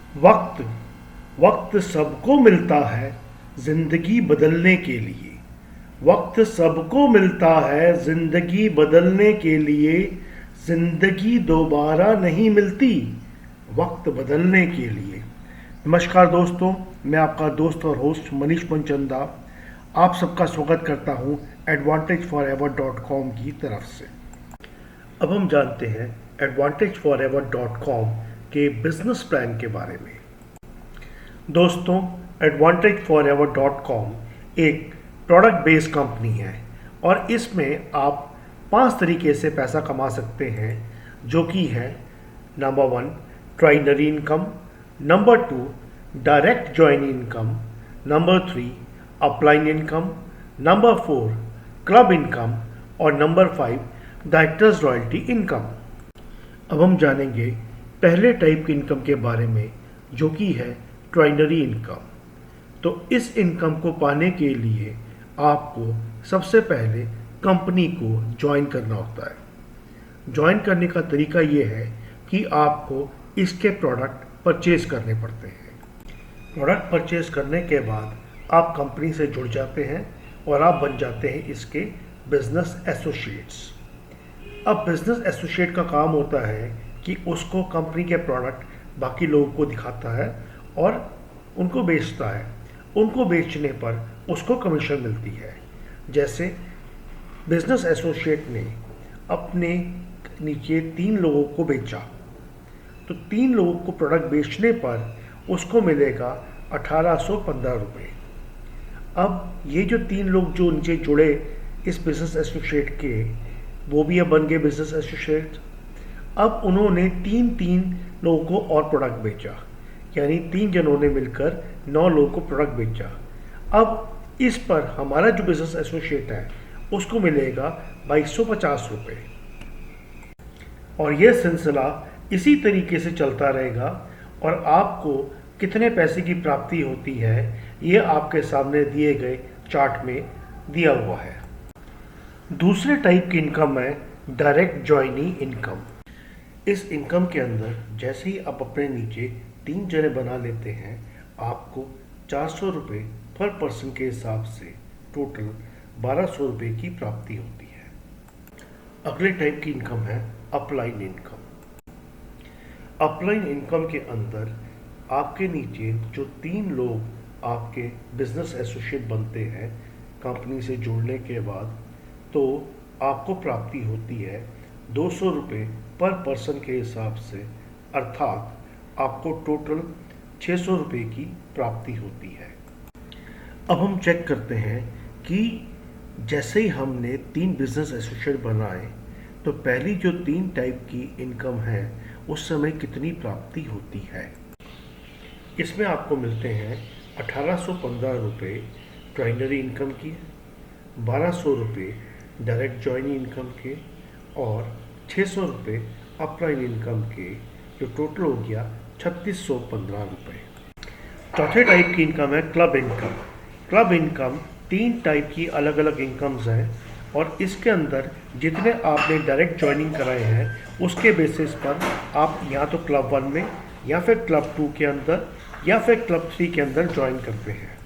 वक्त वक्त सबको मिलता है जिंदगी बदलने के लिए। वक्त सबको मिलता है जिंदगी बदलने के लिए। जिंदगी दोबारा नहीं मिलती वक्त बदलने के लिए। नमस्कार दोस्तों, मैं आपका दोस्त और होस्ट मनीष मनचंदा आप सबका स्वागत करता हूं advantageforever.com की तरफ से। अब हम जानते हैं advantageforever.com के बिजनेस प्लान के बारे में। दोस्तों, advantageforever.com एक प्रोडक्ट बेस्ड कंपनी है और इसमें आप 5 तरीके से पैसा कमा सकते हैं, जो कि है number 1 trinary income, number 2 direct join income, number 3 upline income, number 4 club income और नंबर 5 डायरेक्टर्स रॉयल्टी इनकम। अब हम जानेंगे पहले टाइप की इनकम के बारे में, जो कि है ट्राइनरी इनकम। तो इस इनकम को पाने के लिए आपको सबसे पहले कंपनी को ज्वाइन करना होता है। ज्वाइन करने का तरीका ये है कि आपको इसके प्रोडक्ट परचेज करने पड़ते हैं। प्रोडक्ट परचेज करने के बाद आप कंपनी से जुड़ जाते हैं और आप बन जाते हैं इसके बिजनेस एसोसिएट्स। अब बिजनेस एसोसिएट का काम होता है कि उसको कंपनी के प्रोडक्ट बाकी लोगों को दिखाता है और उनको बेचता है। उनको बेचने पर उसको कमीशन मिलती है। जैसे बिजनेस एसोसिएट ने अपने नीचे 3 लोगों को बेचा, तो 3 लोगों को प्रोडक्ट बेचने पर उसको मिलेगा 1815 रुपये। अब ये जो 3 लोग जो नीचे जुड़े इस बिजनेस एसोसिएट के, वो भी अब बन गए बिजनेस एसोसिएट। अब उन्होंने 3 लोगों को और प्रोडक्ट बेचा, यानी 3 जनों ने मिलकर 9 लोगों को प्रोडक्ट बेचा। अब इस पर हमारा जो बिजनेस एसोसिएट है उसको मिलेगा 2250 रुपये। और यह सिलसिला इसी तरीके से चलता रहेगा और आपको कितने पैसे की प्राप्ति होती है ये आपके सामने दिए गए चार्ट में दिया हुआ है। दूसरे टाइप की इनकम है डायरेक्ट ज्वाइनी इनकम। इस इनकम के अंदर जैसे ही आप अपने नीचे 3 जने बना लेते हैं, आपको 400 रुपये पर पर्सन के हिसाब से टोटल 1200 रुपये की प्राप्ति होती है। अगले टाइप की इनकम है अपलाइन इनकम। अपलाइन इनकम के अंदर आपके नीचे जो 3 लोग आपके बिजनेस एसोसिएट बनते हैं कंपनी से जुड़ने के बाद, तो आपको प्राप्ति होती है 200 रुपये पर पर्सन के हिसाब से, अर्थात आपको टोटल 600 रुपये की प्राप्ति होती है। अब हम चेक करते हैं कि जैसे ही हमने 3 बिजनेस एसोसिएट बनाए, तो पहली जो 3 टाइप की इनकम है उस समय कितनी प्राप्ति होती है। इसमें आपको मिलते हैं 1815 रुपये ट्राइनरी इनकम की, 1200 रुपये डायरेक्ट ज्वाइनी इनकम के और 600 रुपये अपलाइन इनकम के, जो टोटल हो गया 3615 रुपये। चौथे टाइप की इनकम है club income. Club income 3 type की अलग अलग इनकम्स हैं और इसके अंदर जितने आपने डायरेक्ट ज्वाइनिंग कराए हैं उसके बेसिस पर आप या तो क्लब 1 में या फिर क्लब 2 के अंदर या फिर क्लब 3 के अंदर ज्वाइन करते हैं।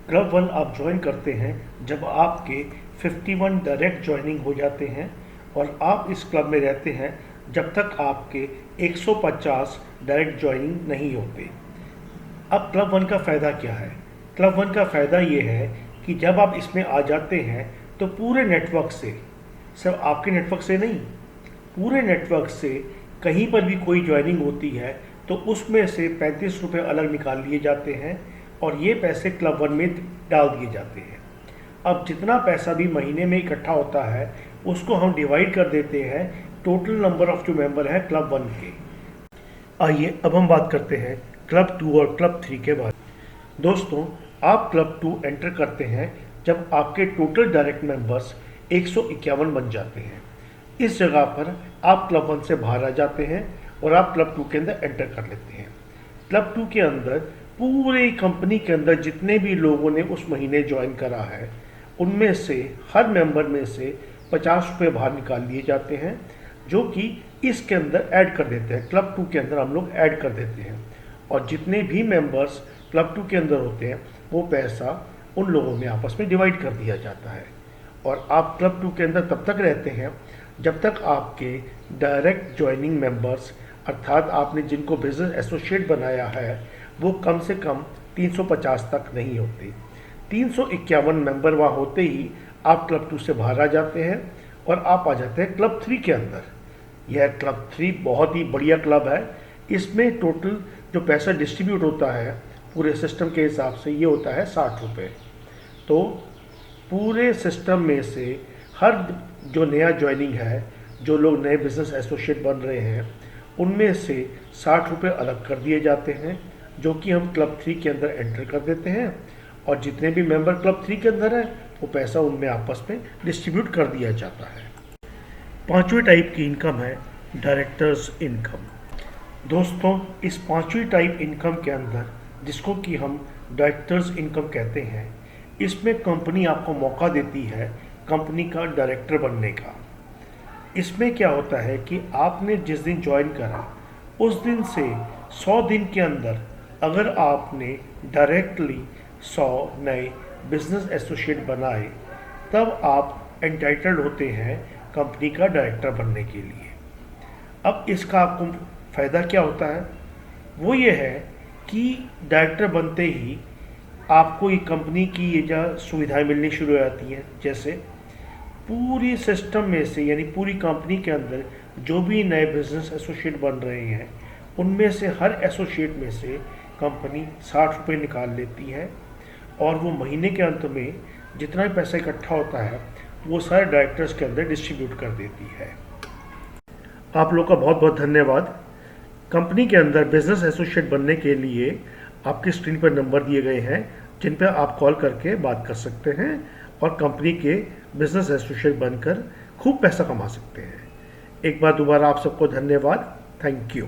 क्लब 1 आप ज्वाइन करते हैं जब आपके 51 डायरेक्ट ज्वाइनिंग हो जाते हैं और आप इस क्लब में रहते हैं जब तक आपके 150 डायरेक्ट ज्वाइनिंग नहीं होते। अब क्लब 1 का फ़ायदा क्या है? क्लब 1 का फ़ायदा ये है कि जब आप इसमें आ जाते हैं तो पूरे नेटवर्क से, सिर्फ आपके नेटवर्क से नहीं, पूरे नेटवर्क से कहीं पर भी कोई ज्वाइनिंग होती है तो उसमें से 35 रुपये अलग निकाल लिए जाते हैं और ये पैसे क्लब 1 में डाल दिए जाते हैं। अब जितना पैसा भी महीने में इकट्ठा होता है उसको हम डिवाइड कर देते हैं टोटल नंबर ऑफ जो मेंबर है क्लब 1 के। आइए अब हम बात करते हैं क्लब 2 और क्लब 3 के बारे में। दोस्तों, आप क्लब 2 एंटर करते हैं जब आपके टोटल डायरेक्ट मेंबर्स 151 बन जाते हैं। इस जगह पर आप क्लब 1 से बाहर आ जाते हैं और आप क्लब 2 के अंदर एंटर कर लेते हैं। क्लब 2 के अंदर पूरी कंपनी के अंदर जितने भी लोगों ने उस महीने ज्वाइन करा है उनमें से हर मेंबर में से 50 रुपये बाहर निकाल लिए जाते हैं, जो कि इसके अंदर ऐड कर देते हैं, क्लब 2 के अंदर हम लोग ऐड कर देते हैं और जितने भी मेंबर्स क्लब 2 के अंदर होते हैं वो पैसा उन लोगों में आपस में डिवाइड कर दिया जाता है। और आप क्लब 2 के अंदर तब तक रहते हैं जब तक आपके डायरेक्ट ज्वाइनिंग मेंबर्स अर्थात आपने जिनको बिजनेस एसोसिएट बनाया है वो कम से कम 350 तक नहीं होते। 351 मेंबर वहाँ होते ही आप क्लब 2 से बाहर आ जाते हैं और आप आ जाते हैं क्लब 3 के अंदर। यह क्लब 3 बहुत ही बढ़िया क्लब है। इसमें टोटल जो पैसा डिस्ट्रीब्यूट होता है पूरे सिस्टम के हिसाब से ये होता है 60 रुपये। तो पूरे सिस्टम में से हर जो नया ज्वाइनिंग है, जो लोग नए बिजनेस एसोसिएट बन रहे हैं, उनमें से 60 रुपये अलग कर दिए जाते हैं जो कि हम क्लब 3 के अंदर एंटर कर देते हैं और जितने भी मेंबर क्लब 3 के अंदर हैं वो पैसा उनमें आपस में डिस्ट्रीब्यूट कर दिया जाता है। पांचवी टाइप की इनकम है डायरेक्टर्स इनकम। दोस्तों, इस पांचवी टाइप इनकम के अंदर जिसको कि हम डायरेक्टर्स इनकम कहते हैं, इसमें कंपनी आपको मौका देती है कंपनी का डायरेक्टर बनने का। इसमें क्या होता है कि आपने जिस दिन ज्वाइन करा उस दिन से 100 दिन के अंदर अगर आपने डायरेक्टली 100 नए बिजनेस एसोसिएट बनाए तब आप एंटाइटल्ड होते हैं कंपनी का डायरेक्टर बनने के लिए। अब इसका आपको फ़ायदा क्या होता है? वो ये है कि डायरेक्टर बनते ही आपको ये कंपनी की ये जो सुविधाएं मिलनी शुरू हो जाती हैं, जैसे पूरी सिस्टम में से यानी पूरी कंपनी के अंदर जो भी नए बिजनेस एसोसिएट बन रहे हैं उनमें से हर एसोसिएट में से कंपनी 60 रुपये निकाल लेती है और वो महीने के अंत में जितना भी पैसा इकट्ठा होता है वो सारे डायरेक्टर्स के अंदर डिस्ट्रीब्यूट कर देती है। आप लोग का बहुत बहुत धन्यवाद। कंपनी के अंदर बिजनेस एसोसिएट बनने के लिए आपकी स्क्रीन पर नंबर दिए गए हैं जिन पर आप कॉल करके बात कर सकते हैं और कंपनी के बिजनेस एसोसिएट बनकर खूब पैसा कमा सकते हैं। एक बार दोबारा आप सबको धन्यवाद। Thank you.